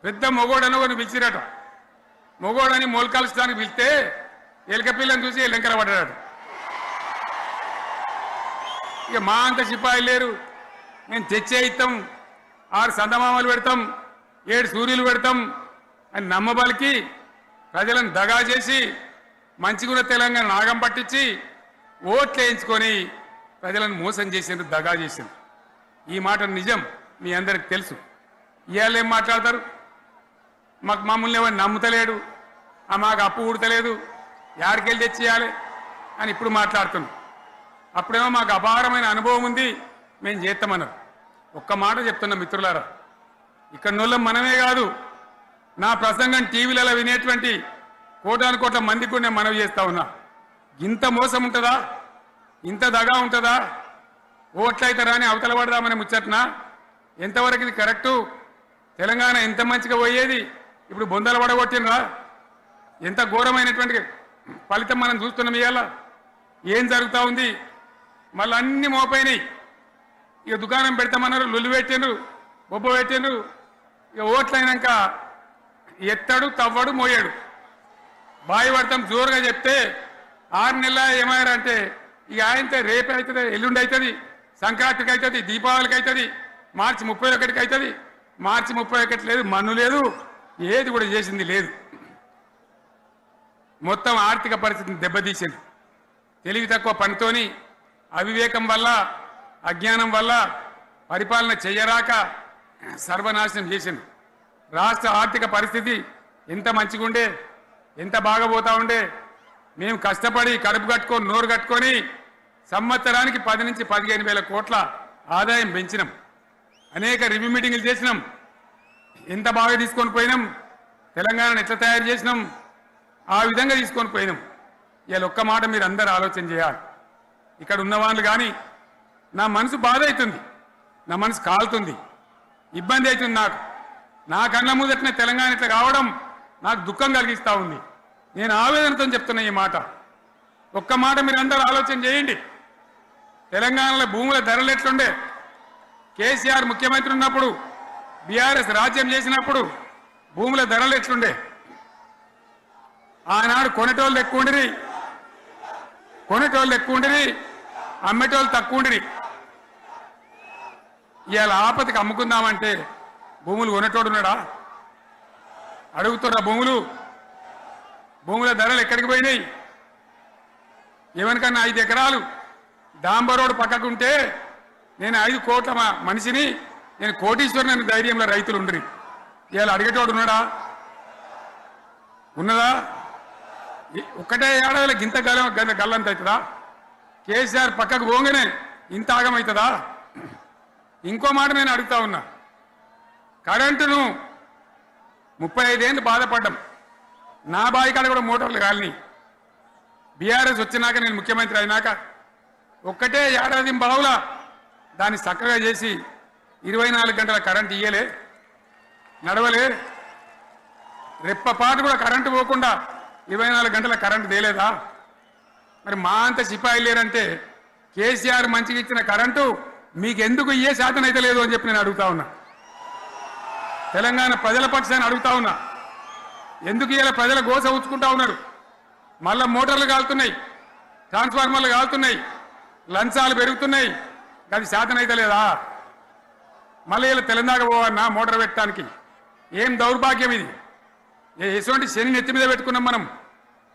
పెద్ద మొగోడను కొన్ని పిలిచిరట. మొగోడని మోల్కాల్చడానికి పిలిస్తే ఎలక పిల్లని చూసి ఎల్లంకర పడ్డాడు. ఇక మా అంత సిపాయి లేరు, మేము తెచ్చే ఇస్తాం, 6 సందమామలు పెడతాం, 7 సూర్యులు పెడతాం అని నమ్మబలికి ప్రజలను దగా చేసి మంచిగున్న తెలంగాణ నాగం పట్టించి ఓట్లు వేయించుకొని ప్రజలను మోసం చేసిండ్రు, దగా చేసిండ్రు. ఈ మాట నిజం, మీ అందరికి తెలుసు. ఇవాళ ఏం మాట్లాడతారు? మమ్మల్ని ఎవరు నమ్ముతలేడు, మాకు అప్పు ఉడతలేదు, యాడికెళ్ళి తెచ్చియాలి అని ఇప్పుడు మాట్లాడుతున్నాం. అప్పుడేమో మాకు అపారమైన అనుభవం ఉంది, మేము చేస్తామన్నారు. ఒక్క మాట చెప్తున్నా మిత్రులారా, ఇక్కడ నోళ్ళం మనమే కాదు, నా ప్రసంగం టీవీలలో వినేటువంటి కోటాను కోట్ల మందికి నేను మనవి చేస్తా ఉన్నా. ఇంత మోసం ఉంటుందా? ఇంత దగా ఉంటుందా? ఓట్లయితారా అని అవతల పడదామని ముచ్చట్నా? ఎంతవరకు ఇది కరెక్టు? తెలంగాణ ఎంత మంచిగా పోయేది, ఇప్పుడు బొందలు పడగొట్టినరా? ఎంత ఘోరమైనటువంటి ఫలితం మనం చూస్తున్నాం. ఇవాళ ఏం జరుగుతూ ఉంది? మళ్ళీ అన్ని మోపైనాయి. ఇక దుకాణం పెడతామన్నారు, లొల్లు పెట్టిండ్రు, బొబ్బ పెట్టిండ్రు. ఇక ఓట్లయినాక ఎత్తాడు, తవ్వడు, మోయాడు. బాయి పడతాం జోరుగా చెప్తే 6 నెలల ఏమయ్యారంటే ఇక ఆయనతో రేపు అవుతుంది, ఎల్లుండి అవుతుంది, సంక్రాంతికి అవుతుంది, దీపావళికి అవుతుంది, మార్చి 31కి అవుతుంది. మార్చి 31 లేదు, మన్ను లేదు, ఏది కూడా చేసింది లేదు. మొత్తం ఆర్థిక పరిస్థితిని దెబ్బతీసింది. తెలివి తక్కువ పనితోని, అవివేకం వల్ల, అజ్ఞానం వల్ల పరిపాలన చెయ్యరాక సర్వనాశనం చేసింది. రాష్ట్ర ఆర్థిక పరిస్థితి ఎంత మంచిగా ఉండే, ఎంత బాగా పోతా ఉండే. మేము కష్టపడి కడుపు కట్టుకొని నోరు కట్టుకొని సంవత్సరానికి 10 నుంచి 15 వేల కోట్ల ఆదాయం పెంచినాం. అనేక రివ్యూ మీటింగులు చేసినాం. ఎంత బాగా తీసుకొని పోయినాం, తెలంగాణను ఎట్లా తయారు చేసినాం, ఆ విధంగా తీసుకొని పోయినాం. ఇవాళ ఒక్క మాట మీరు అందరూ ఆలోచన చేయాలి. ఇక్కడ ఉన్న వాళ్ళు కానీ నా మనసు బాధ అవుతుంది, నా మనసు కాలుతుంది, ఇబ్బంది అవుతుంది. నా కళ్ళ ముందటనే తెలంగాణ ఇట్లా కావడం నాకు దుఃఖం కలిగిస్తూ ఉంది. నేను ఆవేదనతో చెప్తున్నా ఈ మాట. ఒక్క మాట మీరు అందరూ ఆలోచన చేయండి. తెలంగాణలో భూముల ధరలు ఎట్లుండే? కేసీఆర్ ముఖ్యమంత్రి ఉన్నప్పుడు, బీఆర్ఎస్ రాజ్యం చేసినప్పుడు భూముల ధరలు ఎట్లుండే? ఆనాడు కొనేటోళ్ళు ఎక్కువ ఉండిరి, అమ్మేటోళ్ళు తక్కువ ఉండిరి. ఇవాళ ఆపతికి అమ్ముకుందామంటే భూములు కొనేటోడున్నాడా? అడుగుతున్నా భూముల ధరలు ఎక్కడికి పోయినాయి? ఎవరికన్నా 5 ఎకరాలు డాంబర్ రోడ్డు పక్కకుంటే నేను 5 కోట్ల మనిషిని, నేను కోటీశ్వరుని అనే ధైర్యంలో రైతులు ఉండరు. ఇవాళ అడిగేటోడు ఉన్నాడా? ఉన్నదా? ఒక్కటే ఏడాదిలో గింత గల్లంత అవుతుందా? కేసీఆర్ పక్కకు పోగానే ఇంత ఆగమవుతుందా? ఇంకో మాట నేను అడుగుతా ఉన్నా. కరెంటును 35 ఏళ్ళు బాధపడ్డాం. నా బావి కాడ కూడా మోటార్లు కాలినాయి. బీఆర్ఎస్ వచ్చినాక, నేను ముఖ్యమంత్రి అయినాక ఒక్కటే ఏడాది బావులా దాన్ని చక్కగా చేసి 24 గంటల కరెంటు ఇయ్యలే, నడవలే. రెప్పపాటు కూడా కరెంటు పోకుండా 24 గంటల కరెంటు తేలేదా? మరి మా అంత సిపాయి లేరంటే కేసీఆర్ మంచిగా ఇచ్చిన కరెంటు మీకెందుకు ఇయ్యే శాతం అయితే లేదు అని చెప్పి నేను అడుగుతా ఉన్నా. తెలంగాణ ప్రజల పక్షాన్ని అడుగుతా ఉన్నా. ఎందుకు ఇలా ప్రజల గోస ఉంచుకుంటా ఉన్నారు? మళ్ళా మోటార్లు కాలుతున్నాయి, ట్రాన్స్ఫార్మర్లు కాలుతున్నాయి, లంచాలు పెరుగుతున్నాయి, అది శాతం అయితే లేదా? మళ్ళీ ఇలా తెలంగాణ పోవన్నా మోటార్ పెట్టడానికి? ఏం దౌర్భాగ్యం ఇది! ఎటువంటి శని నెత్తి మీద పెట్టుకున్నాం మనం.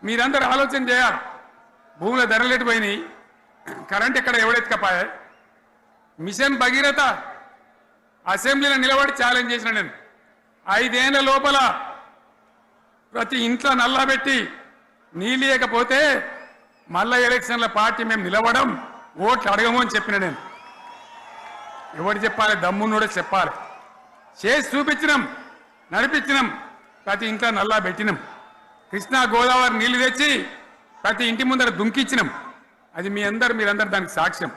మీరందరూ ఆలోచన చేయాలి. భూముల ధరలు ఎటుపోయినాయి, కరెంట్ ఎక్కడ ఎవడెత్తుకపోయా? మిషన్ భగీరథ అసెంబ్లీలో నిలబడి ఛాలెంజ్ చేసిన నేను. 5 ఏళ్ల లోపల ప్రతి ఇంట్లో నల్లా పెట్టి నీళ్ళేయకపోతే మళ్ళా ఎలక్షన్ల పార్టీ మేము నిలవడం, ఓట్లు అడగము అని చెప్పిన నేను. ఎవరు చెప్పాలి? దమ్మున్నోడే చెప్పాలి. చేసి చూపించినాం, నడిపించినాం, ప్రతి ఇంట్లో నల్లా పెట్టినాం. కృష్ణా గోదావరి నీళ్లు తెచ్చి ప్రతి ఇంటి ముందర దుంకిచ్చినాం. అది మీరందరూ దానికి సాక్ష్యం.